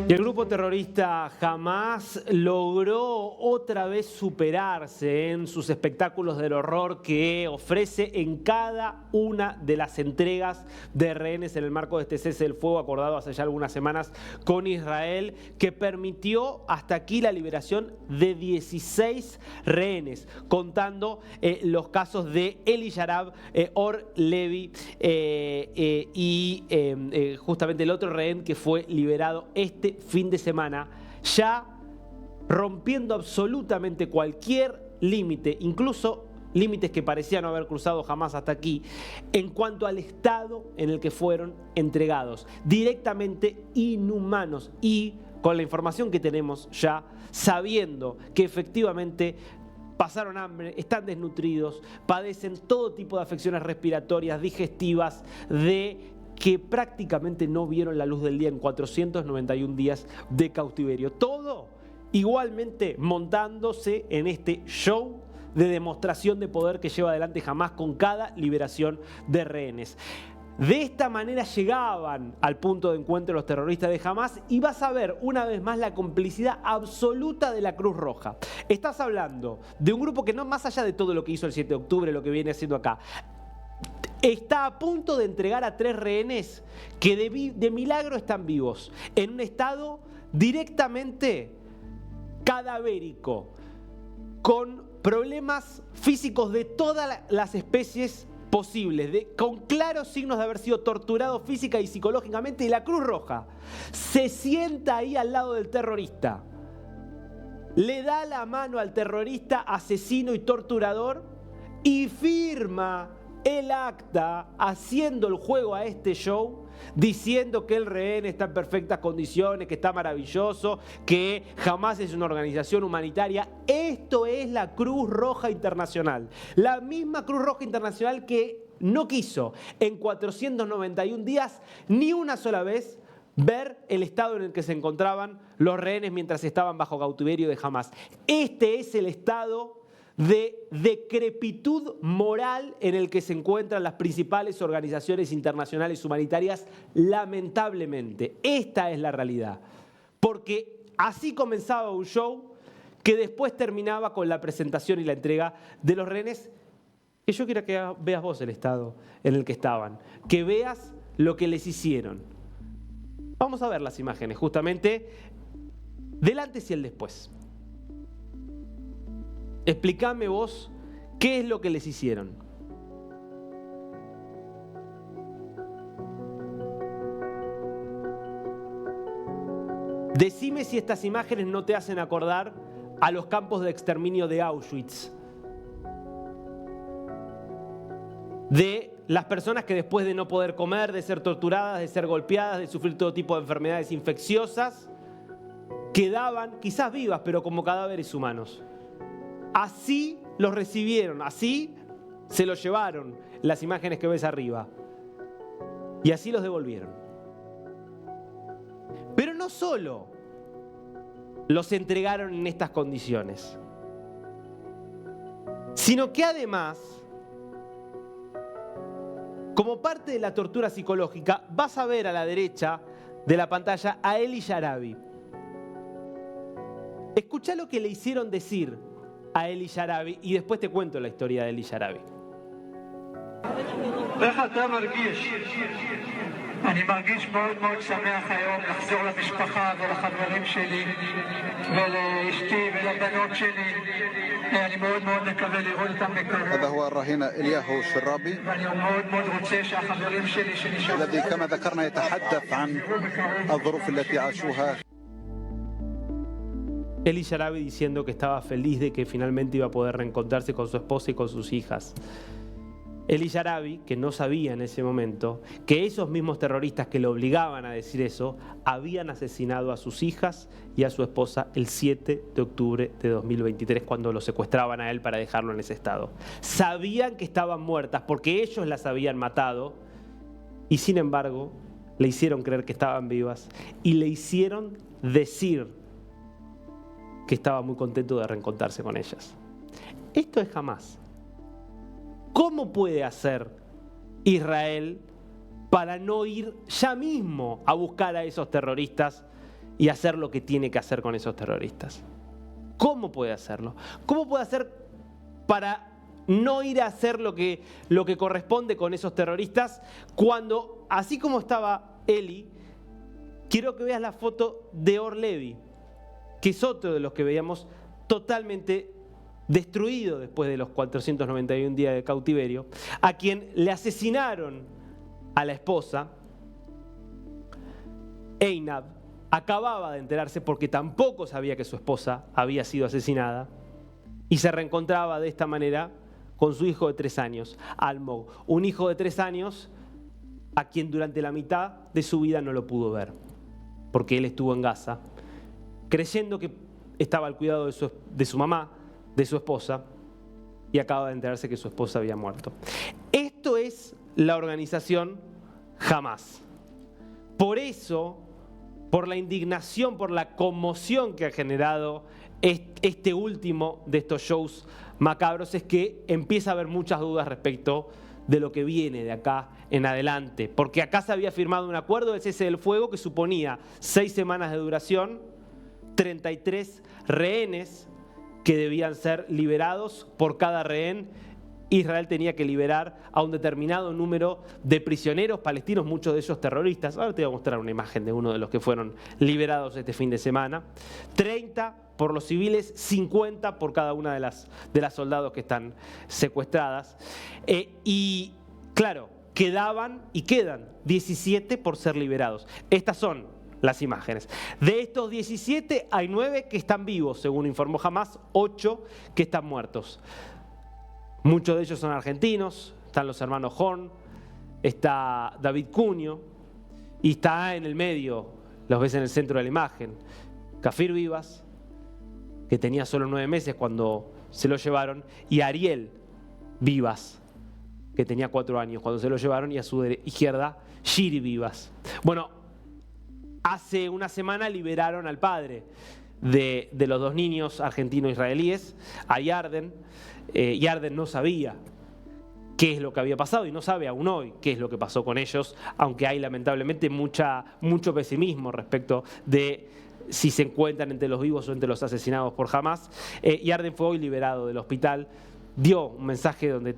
Y el grupo terrorista Hamás logró otra vez superarse en sus espectáculos del horror que ofrece en cada una de las entregas de rehenes en el marco de este cese del fuego acordado hace ya algunas semanas con Israel, que permitió hasta aquí la liberación de 16 rehenes, contando los casos de Eli Yarab, Or Levi y justamente el otro rehén que fue liberado este fin de semana, ya rompiendo absolutamente cualquier límite, incluso límites que parecían no haber cruzado jamás hasta aquí, en cuanto al estado en el que fueron entregados, directamente inhumanos, y con la información que tenemos ya, sabiendo que efectivamente pasaron hambre, están desnutridos, padecen todo tipo de afecciones respiratorias, digestivas, que prácticamente no vieron la luz del día en 491 días de cautiverio. Todo igualmente montándose en este show de demostración de poder que lleva adelante Hamás con cada liberación de rehenes. De esta manera llegaban al punto de encuentro los terroristas de Hamás, y vas a ver una vez más la complicidad absoluta de la Cruz Roja. Estás hablando de un grupo que, no más allá de todo lo que hizo el 7 de octubre, lo que viene haciendo acá, está a punto de entregar a 3 rehenes que de milagro están vivos, en un estado directamente cadavérico, con problemas físicos de todas las especies posibles, con claros signos de haber sido torturados física y psicológicamente. Y la Cruz Roja se sienta ahí al lado del terrorista, le da la mano al terrorista asesino y torturador y firma el acta haciendo el juego a este show, diciendo que el rehén está en perfectas condiciones, que está maravilloso, que Hamás es una organización humanitaria. Esto es la Cruz Roja Internacional. La misma Cruz Roja Internacional que no quiso en 491 días ni una sola vez ver el estado en el que se encontraban los rehenes mientras estaban bajo cautiverio de Hamás. Este es el estado de decrepitud moral en el que se encuentran las principales organizaciones internacionales humanitarias, lamentablemente. Esta es la realidad. Porque así comenzaba un show que después terminaba con la presentación y la entrega de los rehenes. Y yo quiero que veas vos el estado en el que estaban, que veas lo que les hicieron. Vamos a ver las imágenes, justamente, del antes y el después. Explícame vos qué es lo que les hicieron. Decime si estas imágenes no te hacen acordar a los campos de exterminio de Auschwitz. De las personas que después de no poder comer, de ser torturadas, de ser golpeadas, de sufrir todo tipo de enfermedades infecciosas, quedaban quizás vivas, pero como cadáveres humanos. Así los recibieron, así se los llevaron, las imágenes que ves arriba. Y así los devolvieron. Pero no solo los entregaron en estas condiciones, sino que además, como parte de la tortura psicológica, vas a ver a la derecha de la pantalla a Eli Yarabi. Escuchá lo que le hicieron decir a Eli Yarabi y después te cuento la historia de Eli Yarabi. איך אתה מרגיש? אני מרגיש מאוד מאוד שמח היום לחזור למשפחה ולחברים שלי ולאשתי ולבנות שלי. אני מאוד מאוד מקווה לראות אותם בקרוב. هذا هو الرهين إلياهو الشرابي ואני מאוד מאוד רוצה שהחברים שלי שנשארו الذي كما ذكرنا يتحدث عن الظروف التي عاشوها. Eli Yarabi diciendo que estaba feliz de que finalmente iba a poder reencontrarse con su esposa y con sus hijas. Eli Yarabi, que no sabía en ese momento que esos mismos terroristas que lo obligaban a decir eso, habían asesinado a sus hijas y a su esposa el 7 de octubre de 2023, cuando lo secuestraban a él para dejarlo en ese estado. Sabían que estaban muertas porque ellos las habían matado y sin embargo le hicieron creer que estaban vivas y le hicieron decir que estaba muy contento de reencontrarse con ellas. Esto es Hamás. ¿Cómo puede hacer Israel para no ir ya mismo a buscar a esos terroristas y hacer lo que tiene que hacer con esos terroristas. ¿Cómo puede hacerlo? ¿Cómo puede hacer para no ir a hacer lo que corresponde con esos terroristas cuando, así como estaba Eli, quiero que veas la foto de Or Levi, que es otro de los que veíamos totalmente destruido después de los 491 días de cautiverio, a quien le asesinaron a la esposa. Einab acababa de enterarse porque tampoco sabía que su esposa había sido asesinada y se reencontraba de esta manera con su hijo de 3 años, Almog, un hijo de 3 años a quien durante la mitad de su vida no lo pudo ver, porque él estuvo en Gaza, creyendo que estaba al cuidado de su mamá, de su esposa, y acaba de enterarse que su esposa había muerto. Esto es la organización Hamás. Por eso, por la indignación, por la conmoción que ha generado este último de estos shows macabros, es que empieza a haber muchas dudas respecto de lo que viene de acá en adelante. Porque acá se había firmado un acuerdo de cese del fuego que suponía 6 semanas de duración, 33 rehenes que debían ser liberados. Por cada rehén, Israel tenía que liberar a un determinado número de prisioneros palestinos, muchos de ellos terroristas. Ahora te voy a mostrar una imagen de uno de los que fueron liberados este fin de semana. 30 por los civiles, 50 por cada una de las soldados que están secuestradas. Y claro, quedaban y quedan 17 por ser liberados. Estas son las imágenes. De estos 17 hay 9 que están vivos, según informó Hamás, 8 que están muertos. Muchos de ellos son argentinos, están los hermanos Horn, está David Cunio y está en el medio, los ves en el centro de la imagen, Kafir Vivas, que tenía solo 9 meses cuando se lo llevaron, y Ariel Vivas, que tenía 4 años cuando se lo llevaron, y a su izquierda, Shiri Vivas. Bueno, hace una semana liberaron al padre de los 2 niños argentino-israelíes, a Yarden. Yarden no sabía qué es lo que había pasado y no sabe aún hoy qué es lo que pasó con ellos, aunque hay lamentablemente mucho pesimismo respecto de si se encuentran entre los vivos o entre los asesinados por Hamás. Yarden fue hoy liberado del hospital, dio un mensaje donde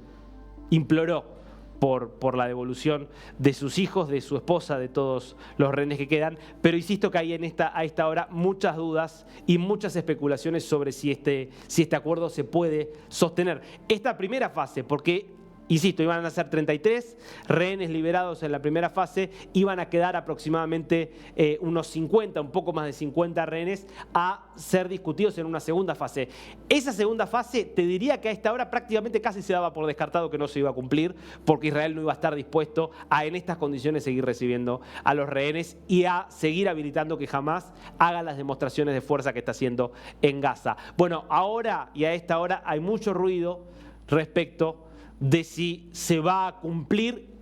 imploró por la devolución de sus hijos, de su esposa, de todos los rehenes que quedan, pero insisto que hay a esta hora muchas dudas y muchas especulaciones sobre si este acuerdo se puede sostener. Esta primera fase, porque insisto, iban a ser 33 rehenes liberados en la primera fase, iban a quedar aproximadamente unos 50, un poco más de 50 rehenes a ser discutidos en una segunda fase. Esa segunda fase, te diría que a esta hora prácticamente casi se daba por descartado que no se iba a cumplir, porque Israel no iba a estar dispuesto a en estas condiciones seguir recibiendo a los rehenes y a seguir habilitando que Hamás haga las demostraciones de fuerza que está haciendo en Gaza. Bueno, ahora y a esta hora hay mucho ruido respecto de si se va a cumplir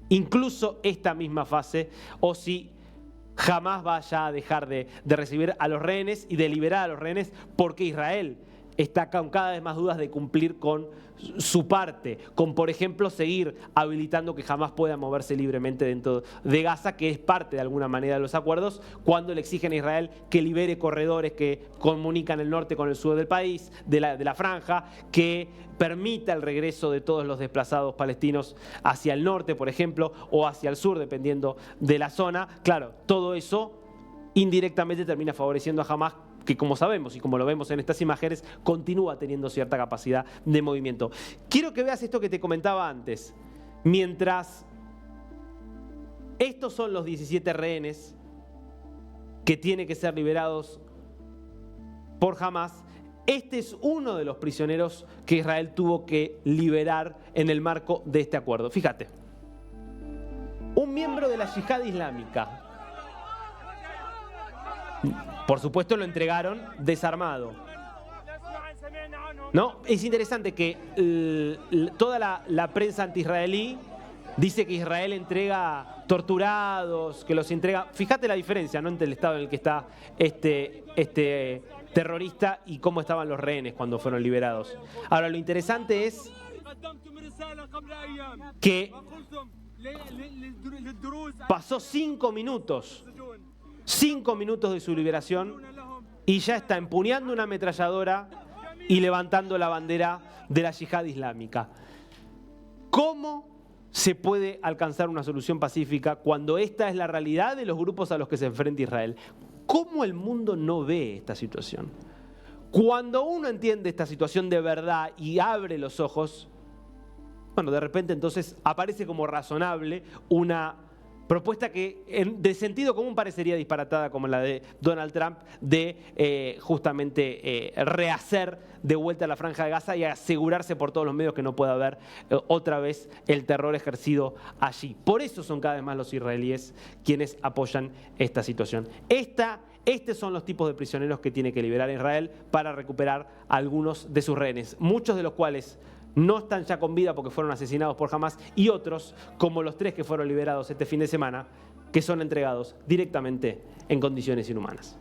incluso esta misma fase o si Hamás va ya a dejar de recibir a los rehenes y de liberar a los rehenes, porque Israel está con cada vez más dudas de cumplir con su parte, con por ejemplo seguir habilitando que Hamás pueda moverse libremente dentro de Gaza, que es parte de alguna manera de los acuerdos, cuando le exigen a Israel que libere corredores que comunican el norte con el sur del país, de la franja, que permita el regreso de todos los desplazados palestinos hacia el norte, por ejemplo, o hacia el sur, dependiendo de la zona. Claro, todo eso indirectamente termina favoreciendo a Hamás, que como sabemos y como lo vemos en estas imágenes, continúa teniendo cierta capacidad de movimiento. Quiero que veas esto que te comentaba antes. Mientras estos son los 17 rehenes que tienen que ser liberados por Hamás, este es uno de los prisioneros que Israel tuvo que liberar en el marco de este acuerdo. Fíjate, un miembro de la Yihad Islámica. Por supuesto lo entregaron desarmado. ¿No? Es interesante que toda la prensa anti-israelí dice que Israel entrega torturados, que los entrega... Fíjate la diferencia, ¿no?, entre el estado en el que está este terrorista y cómo estaban los rehenes cuando fueron liberados. Ahora, lo interesante es que pasó 5 minutos 5 minutos de su liberación y ya está empuñando una ametralladora y levantando la bandera de la yihad islámica. ¿Cómo se puede alcanzar una solución pacífica cuando esta es la realidad de los grupos a los que se enfrenta Israel? ¿Cómo el mundo no ve esta situación? Cuando uno entiende esta situación de verdad y abre los ojos, bueno, de repente entonces aparece como razonable una propuesta que de sentido común parecería disparatada, como la de Donald Trump, de justamente rehacer de vuelta la Franja de Gaza y asegurarse por todos los medios que no pueda haber otra vez el terror ejercido allí. Por eso son cada vez más los israelíes quienes apoyan esta situación. Estos son los tipos de prisioneros que tiene que liberar Israel para recuperar a algunos de sus rehenes, muchos de los cuales no están ya con vida porque fueron asesinados por Hamas, y otros, como los 3 que fueron liberados este fin de semana, que son entregados directamente en condiciones inhumanas.